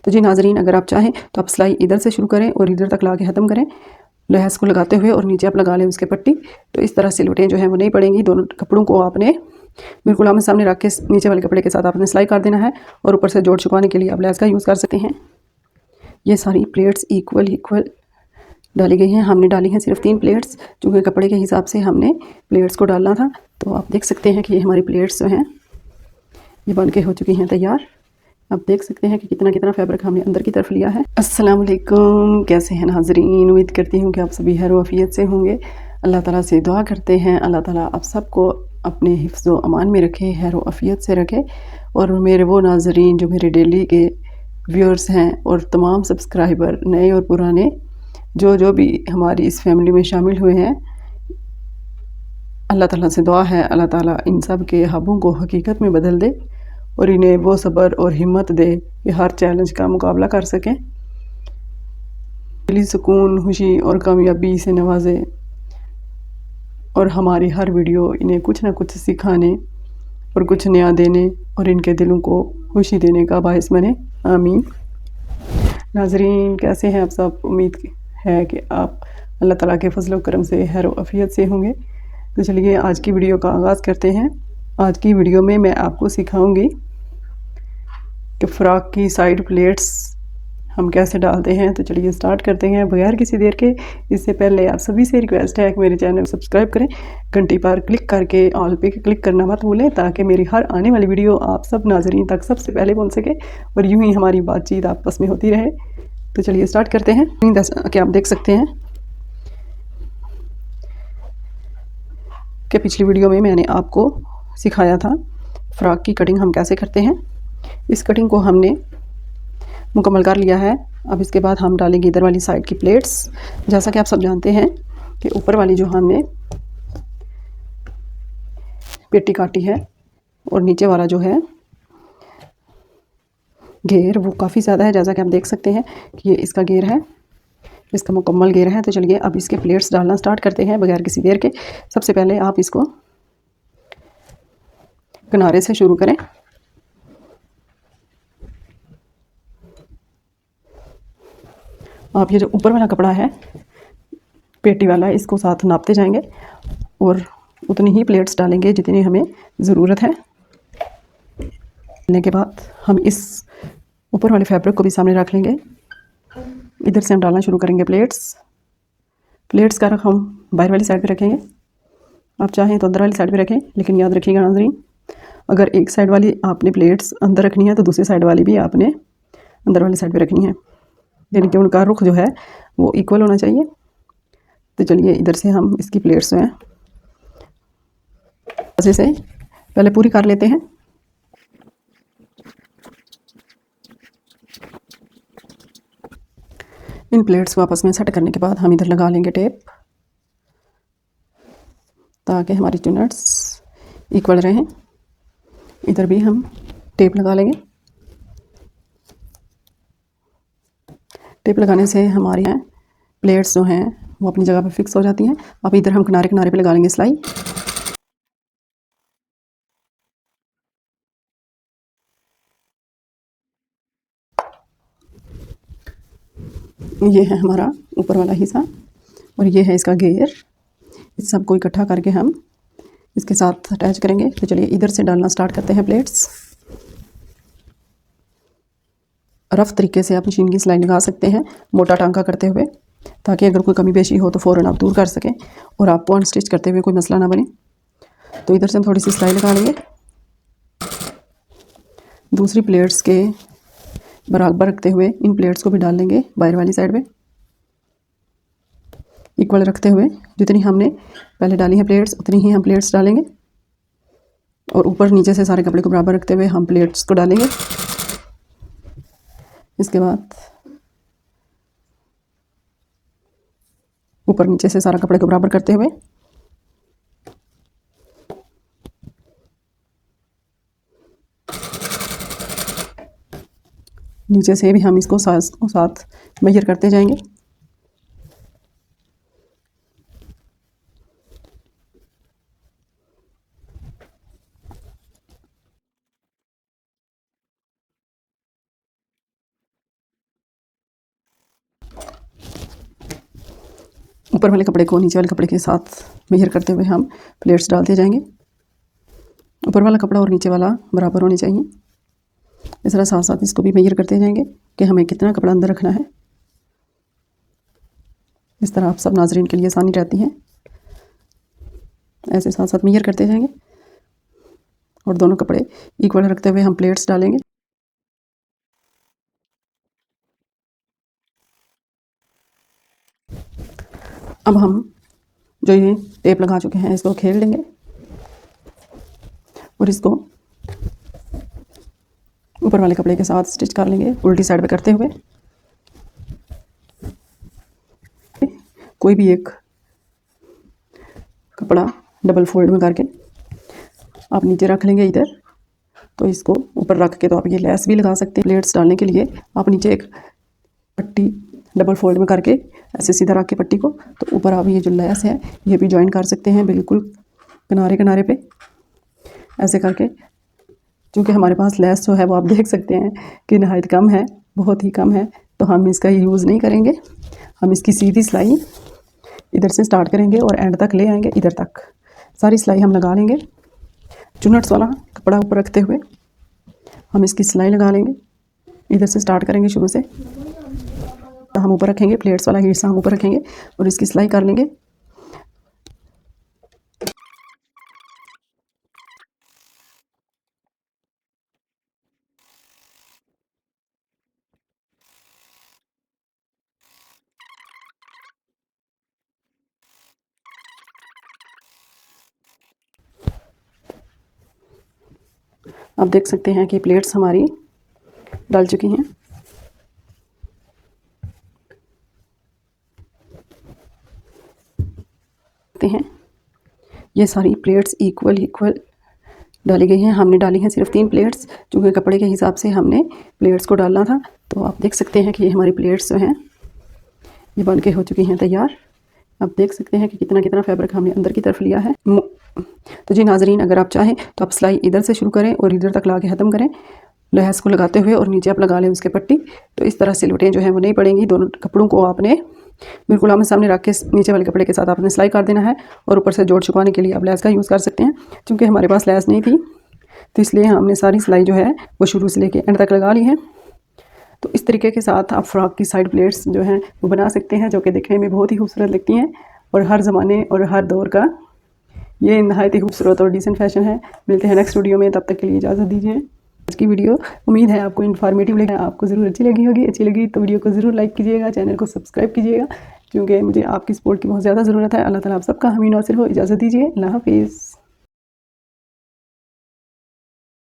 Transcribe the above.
तो जी नाजरीन, अगर आप चाहें तो आप सिलाई इधर से शुरू करें और इधर तक ला के ख़त्म करें लहस को लगाते हुए, और नीचे आप लगा लें उसके पट्टी। तो इस तरह सिलवटें जो हैं वो नहीं पड़ेंगी। दोनों कपड़ों को आपने बिल्कुल आमने सामने रख के नीचे वाले कपड़े के साथ आपने सिलाई कर देना है, और ऊपर से जोड़ छुपाने के लिए आप लैस का यूज़ कर सकते हैं। ये सारी प्लेट्स इक्वल डाली गई हैं। हमने डाली हैं सिर्फ 3 प्लेट्स, क्योंकि कपड़े के हिसाब से हमने प्लेट्स को डालना था। तो आप देख सकते हैं कि ये हमारी प्लेट्स जो हैं ये बन के हो चुकी हैं तैयार। आप देख सकते हैं कि कितना कितना फैब्रिक हमने अंदर की तरफ लिया है। अस्सलाम वालेकुम, कैसे हैं नाजरीन? उम्मीद करती हूँ कि आप सभी खैर आफियत से होंगे। अल्लाह ताला से दुआ करते हैं अल्लाह ताला आप सबको अपने हिफ्ज़ व अमान में रखे, खैर आफियत से रखे। और मेरे वो नाजरीन जो मेरे डेली के व्यूअर्स हैं और तमाम सब्सक्राइबर नए और पुराने जो भी हमारी इस फैमिली में शामिल हुए हैं, अल्लाह ताला से दुआ है अल्लाह ताला इन सब के ख्वाबों को हकीकत में बदल दे और इन्हें वो सब्र और हिम्मत दे कि हर चैलेंज का मुकाबला कर सकें, दिली सुकून, खुशी और कामयाबी से नवाजे, और हमारी हर वीडियो इन्हें कुछ ना कुछ सिखाने और कुछ नया देने और इनके दिलों को खुशी देने का बायस बने। आमीन। नाजरीन, कैसे हैं आप सब? उम्मीद है कि आप अल्लाह ताला के फजल करम से खैर आफियत से होंगे। तो चलिए आज की वीडियो का आगाज़ करते हैं। आज की वीडियो में मैं आपको सिखाऊंगी कि फ़्रॉक की साइड प्लेट्स हम कैसे डालते हैं। तो चलिए स्टार्ट करते हैं बगैर किसी देर के। इससे पहले आप सभी से रिक्वेस्ट है कि मेरे चैनल को सब्सक्राइब करें, घंटी पर क्लिक करके ऑल पे क्लिक करना मत भूलें, ताकि मेरी हर आने वाली वीडियो आप सब नाजरीन तक सबसे पहले पहुंच सके और यूं ही हमारी बातचीत आपस में होती रहे। तो चलिए स्टार्ट करते हैं। कि आप देख सकते हैं कि पिछली वीडियो में मैंने आपको सिखाया था फ़्रॉक की कटिंग हम कैसे करते हैं। इस कटिंग को हमने मुकम्मल कर लिया है। अब इसके बाद हम डालेंगे इधर वाली साइड की प्लेट्स। जैसा कि आप सब जानते हैं कि ऊपर वाली जो हमने पेटी काटी है और नीचे वाला जो है घेर वो काफ़ी ज़्यादा है, जैसा कि आप देख सकते हैं कि ये इसका घेर है, इसका मुकम्मल घेर है। तो चलिए अब इसके प्लेट्स डालना स्टार्ट करते हैं बगैर किसी देर के। सबसे पहले आप इसको किनारे से शुरू करें। आप ये जो ऊपर वाला कपड़ा है पेटी वाला, इसको साथ नापते जाएंगे और उतनी ही प्लेट्स डालेंगे जितनी हमें ज़रूरत है। डालने के बाद हम इस ऊपर वाले फैब्रिक को भी सामने रख लेंगे। इधर से हम डालना शुरू करेंगे प्लेट्स का रख हम बाहर वाली साइड पे रखेंगे। आप चाहें तो अंदर वाली साइड पे रखें, लेकिन याद रखिएगा नाज़रीन, अगर एक साइड वाली आपने प्लेट्स अंदर रखनी है तो दूसरी साइड वाली भी आपने अंदर वाली साइड पे रखनी है, यानी कि उनका रुख जो है वो इक्वल होना चाहिए। तो चलिए इधर से हम इसकी प्लेट्स जो हैं अच्छे से पहले पूरी कर लेते हैं। इन प्लेट्स को आपस में सेट करने के बाद हम इधर लगा लेंगे टेप, ताकि हमारी टूनट्स इक्वल रहें। इधर भी हम टेप लगा लेंगे। टेप लगाने से हमारे यहाँ प्लेट्स जो हैं वो अपनी जगह पर फिक्स हो जाती हैं। अब इधर हम किनारे किनारे पे लगा लेंगे सिलाई। ये है हमारा ऊपर वाला हिस्सा और ये है इसका घेर। इस सब को इकट्ठा करके हम इसके साथ अटैच करेंगे। तो चलिए इधर से डालना स्टार्ट करते हैं प्लेट्स। रफ़ तरीके से आप मशीन की सिलाई लगा सकते हैं, मोटा टांका करते हुए, ताकि अगर कोई कमी पेशी हो तो फ़ौरन आप दूर कर सकें और आपको अनस्टिच करते हुए कोई मसला ना बने। तो इधर से हम थोड़ी सी सिलाई लगा लेंगे। दूसरी प्लेट्स के बराबर रखते हुए इन प्लेट्स को भी डाल लेंगे बाहर वाली साइड पे, इक्वल रखते हुए। जितनी हमने पहले डाली है प्लेट्स उतनी ही हम प्लेट्स डालेंगे, और ऊपर नीचे से सारे कपड़े को बराबर रखते हुए हम प्लेट्स को डालेंगे। इसके बाद ऊपर नीचे से सारा कपड़े को बराबर करते हुए नीचे से भी हम इसको साथ मेजर करते जाएंगे। ऊपर वाले कपड़े को नीचे वाले कपड़े के साथ मेजर करते हुए हम प्लेट्स डालते जाएंगे। ऊपर वाला कपड़ा और नीचे वाला बराबर होने चाहिए। इस तरह साथ साथ इसको भी मेजर करते जाएंगे कि हमें कितना कपड़ा अंदर रखना है। इस तरह आप सब नाज़रीन के लिए आसानी रहती है। ऐसे साथ साथ मेजर करते जाएंगे और दोनों कपड़े इक्वल रखते हुए हम प्लेट्स डालेंगे। अब हम जो ये टेप लगा चुके हैं इसको खेल लेंगे और इसको ऊपर वाले कपड़े के साथ स्टिच कर लेंगे उल्टी साइड पे करते हुए। कोई भी एक कपड़ा डबल फोल्ड में करके आप नीचे रख लेंगे इधर। तो इसको ऊपर रख के तो आप ये लेस भी लगा सकते हैं। प्लेट्स डालने के लिए आप नीचे एक पट्टी डबल फोल्ड में करके ऐसे सीधा रख के पट्टी को, तो ऊपर आप ये जो लेस है ये भी ज्वाइन कर सकते हैं बिल्कुल किनारे किनारे पे ऐसे करके। क्योंकि हमारे पास लेस जो है वो आप देख सकते हैं कि नहायत कम है, बहुत ही कम है, तो हम इसका यूज़ नहीं करेंगे। हम इसकी सीधी सिलाई इधर से स्टार्ट करेंगे और एंड तक ले आएंगे। इधर तक सारी सिलाई हम लगा लेंगे। चुन्नट्स वाला कपड़ा ऊपर रखते हुए हम इसकी सिलाई लगा लेंगे। इधर से स्टार्ट करेंगे शुरू से, तो हम ऊपर रखेंगे प्लेट्स वाला हिस्सा हम ऊपर रखेंगे और इसकी सिलाई कर लेंगे। आप देख सकते हैं कि प्लेट्स हमारी डाल चुकी हैं। ये सारी प्लेट्स इक्वल डाली गई हैं। हमने डाली हैं सिर्फ 3 प्लेट्स, क्योंकि कपड़े के हिसाब से हमने प्लेट्स को डालना था। तो आप देख सकते हैं कि ये हमारी प्लेट्स जो हैं ये बन के हो चुकी हैं तैयार। आप देख सकते हैं कि कितना कितना फैब्रिक हमने अंदर की तरफ लिया है। तो जी नाजरीन, अगर आप चाहें तो आप सिलाई इधर से शुरू करें और इधर तक ला के ख़त्म करें, लहस को लगाते हुए, और नीचे आप लगा लें उसके पट्टी। तो इस तरह सिलवटें जो हैं वो नहीं पड़ेंगी। दोनों कपड़ों को आपने बिल्कुल आमने सामने रख के नीचे वाले कपड़े के साथ आपने सिलाई कर देना है और ऊपर से जोड़ छुपाने के लिए आप लेस का यूज़ कर सकते हैं। क्योंकि हमारे पास लेस नहीं थी तो इसलिए हमने सारी सिलाई जो है वो शुरू से लेके एंड तक लगा ली है। तो इस तरीके के साथ आप फ्रॉक की साइड प्लेट्स जो हैं वो बना सकते हैं, जो कि दिखने में बहुत ही खूबसूरत लगती हैं और हर ज़माने और हर दौर का ये नहायत ही खूबसूरत और डिसेंट फैशन है। मिलते हैं नेक्स्ट वीडियो में, तब तक के लिए इजाज़त दीजिए। आज की वीडियो उम्मीद है आपको इन्फॉर्मेटिव लगी, आपको ज़रूर अच्छी लगी होगी। अच्छी लगी तो वीडियो को ज़रूर लाइक कीजिएगा, चैनल को सब्सक्राइब कीजिएगा, क्योंकि मुझे आपकी सपोर्ट की बहुत ज़्यादा ज़रूरत है। अल्लाह ताला आप सबका हामी नासिर हो। इजाज़त दीजिए, अल्लाह हाफिज़।